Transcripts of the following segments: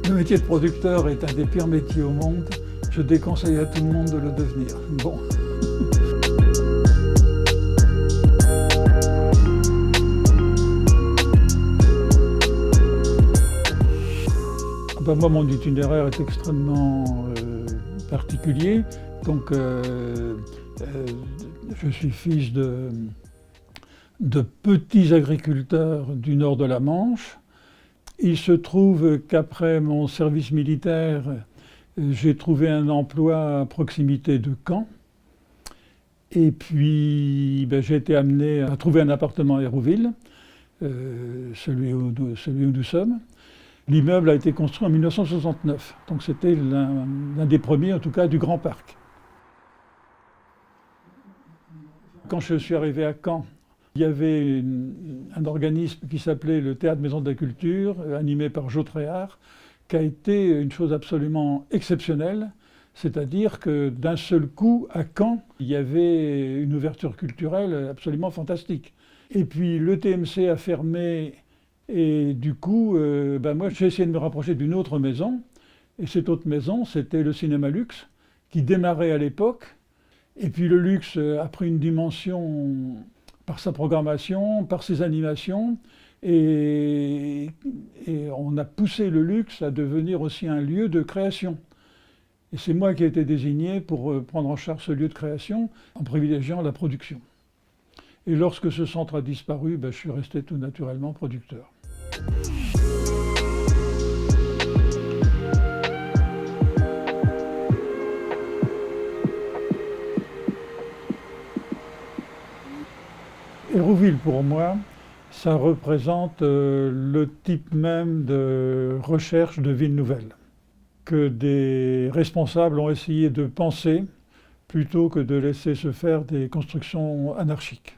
Le métier de producteur est un des pires métiers au monde. Je déconseille à tout le monde de le devenir. Bon. Moi, mon itinéraire est extrêmement particulier. Donc, je suis fils de petits agriculteurs du nord de la Manche. Il se trouve qu'après mon service militaire, j'ai trouvé un emploi à proximité de Caen. Et puis, j'ai été amené à trouver un appartement à Hérouville, celui où nous sommes. L'immeuble a été construit en 1969, donc c'était l'un des premiers, en tout cas, du Grand Parc. Quand je suis arrivé à Caen, il y avait un organisme qui s'appelait le Théâtre Maison de la Culture, animé par Jo Tréhard, qui a été une chose absolument exceptionnelle, c'est-à-dire que d'un seul coup, à Caen, il y avait une ouverture culturelle absolument fantastique. Et puis le TMC a fermé, et du coup, moi j'ai essayé de me rapprocher d'une autre maison, et cette autre maison, c'était le Cinéma Luxe, qui démarrait à l'époque. Et puis le luxe a pris une dimension par sa programmation, par ses animations, et on a poussé le luxe à devenir aussi un lieu de création. Et c'est moi qui ai été désigné pour prendre en charge ce lieu de création en privilégiant la production. Et lorsque ce centre a disparu, je suis resté tout naturellement producteur. Hérouville, pour moi, ça représente le type même de recherche de ville nouvelle, que des responsables ont essayé de penser plutôt que de laisser se faire des constructions anarchiques.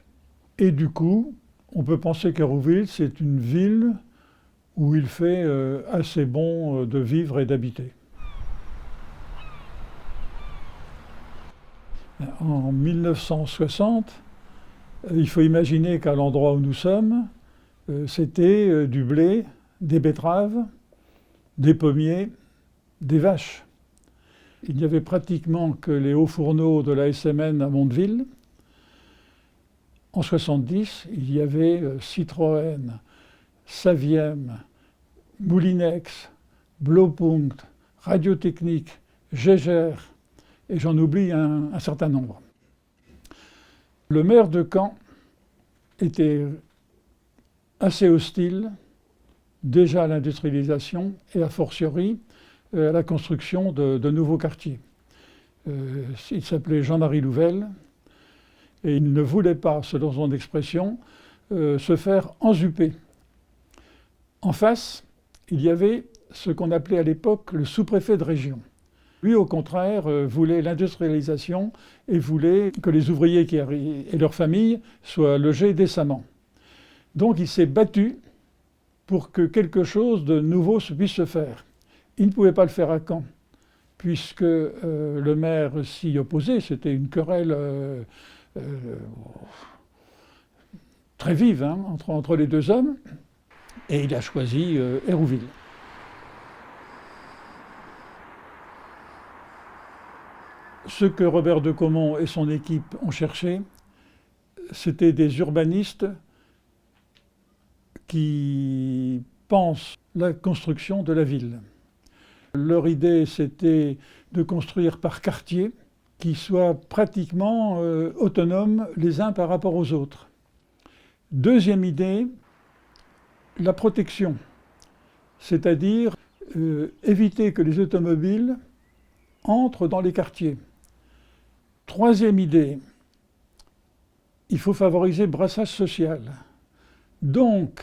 Et du coup, on peut penser qu'Hérouville, c'est une ville où il fait assez bon de vivre et d'habiter. En 1960, il faut imaginer qu'à l'endroit où nous sommes, c'était du blé, des betteraves, des pommiers, des vaches. Il n'y avait pratiquement que les hauts fourneaux de la SMN à Mondeville. En 70, il y avait Citroën, Saviem, Moulinex, Blaupunkt, Radiotechnique, Gégère, et j'en oublie un certain nombre. Le maire de Caen était assez hostile déjà à l'industrialisation et a fortiori à la construction de nouveaux quartiers. Il s'appelait Jean-Marie Louvel et il ne voulait pas, selon son expression, se faire enzuper. En face, il y avait ce qu'on appelait à l'époque le sous-préfet de région. Lui, au contraire, voulait l'industrialisation et voulait que les ouvriers et leurs familles soient logés décemment. Donc il s'est battu pour que quelque chose de nouveau puisse se faire. Il ne pouvait pas le faire à Caen, puisque le maire s'y opposait. C'était une querelle très vive entre les deux hommes, et il a choisi Hérouville. Ce que Robert de Caumont et son équipe ont cherché, c'était des urbanistes qui pensent la construction de la ville. Leur idée, c'était de construire par quartier, qui soient pratiquement autonomes les uns par rapport aux autres. Deuxième idée, la protection, c'est-à-dire éviter que les automobiles entrent dans les quartiers. Troisième idée, il faut favoriser le brassage social. Donc,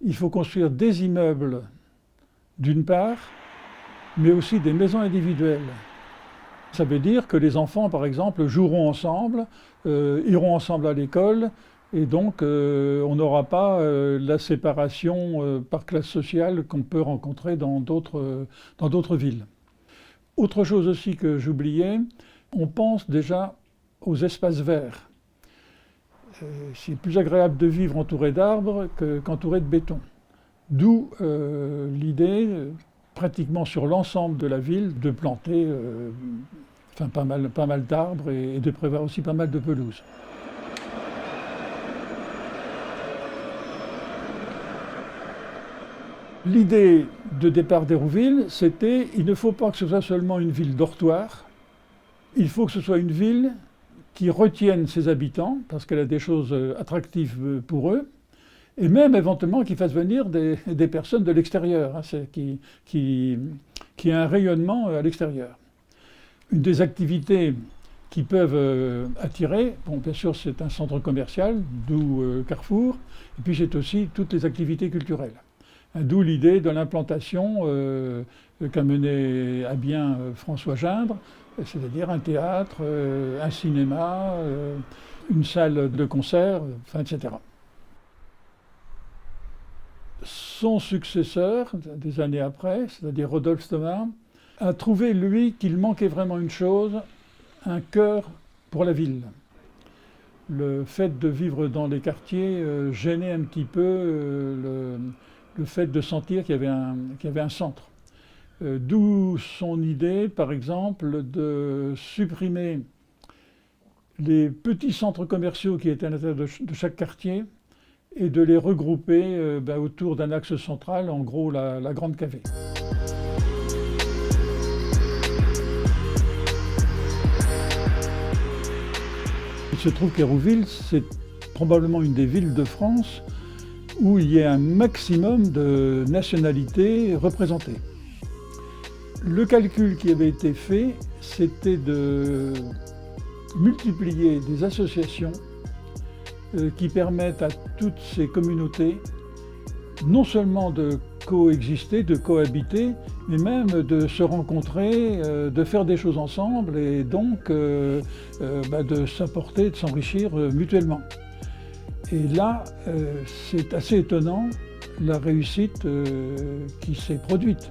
il faut construire des immeubles d'une part, mais aussi des maisons individuelles. Ça veut dire que les enfants, par exemple, joueront ensemble, iront ensemble à l'école, et donc on n'aura pas la séparation par classe sociale qu'on peut rencontrer dans d'autres villes. Autre chose aussi que j'oubliais, on pense déjà aux espaces verts. c'est plus agréable de vivre entouré d'arbres qu'entouré de béton. D'où l'idée, pratiquement sur l'ensemble de la ville, de planter pas mal d'arbres et de prévoir aussi pas mal de pelouses. L'idée de départ d'Hérouville, c'était il ne faut pas que ce soit seulement une ville dortoir, il faut que ce soit une ville qui retienne ses habitants, parce qu'elle a des choses attractives pour eux, et même éventuellement qui fasse venir des personnes de l'extérieur, hein, qui a un rayonnement à l'extérieur. Une des activités qui peuvent attirer, bon, bien sûr c'est un centre commercial, d'où Carrefour, et puis c'est aussi toutes les activités culturelles. D'où l'idée de l'implantation qu'a menée à bien François Gindre, c'est-à-dire un théâtre, un cinéma, une salle de concert, etc. Son successeur, des années après, c'est-à-dire Rodolphe Thomas, a trouvé, lui, qu'il manquait vraiment une chose, un cœur pour la ville. Le fait de vivre dans les quartiers gênait un petit peu le fait de sentir qu'il y avait un centre. D'où son idée, par exemple, de supprimer les petits centres commerciaux qui étaient à l'intérieur de chaque quartier et de les regrouper autour d'un axe central, en gros la Grande Cavée. Il se trouve qu'Hérouville, c'est probablement une des villes de France où il y a un maximum de nationalités représentées. Le calcul qui avait été fait, c'était de multiplier des associations qui permettent à toutes ces communautés non seulement de coexister, de cohabiter, mais même de se rencontrer, de faire des choses ensemble et donc de s'apporter, de s'enrichir mutuellement. Et là, c'est assez étonnant la réussite qui s'est produite.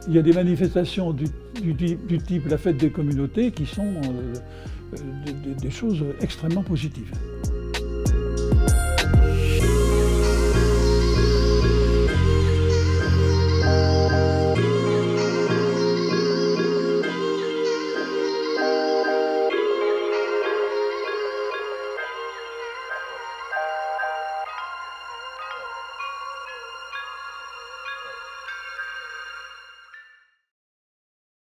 Il y a des manifestations du type la fête des communautés qui sont des choses extrêmement positives.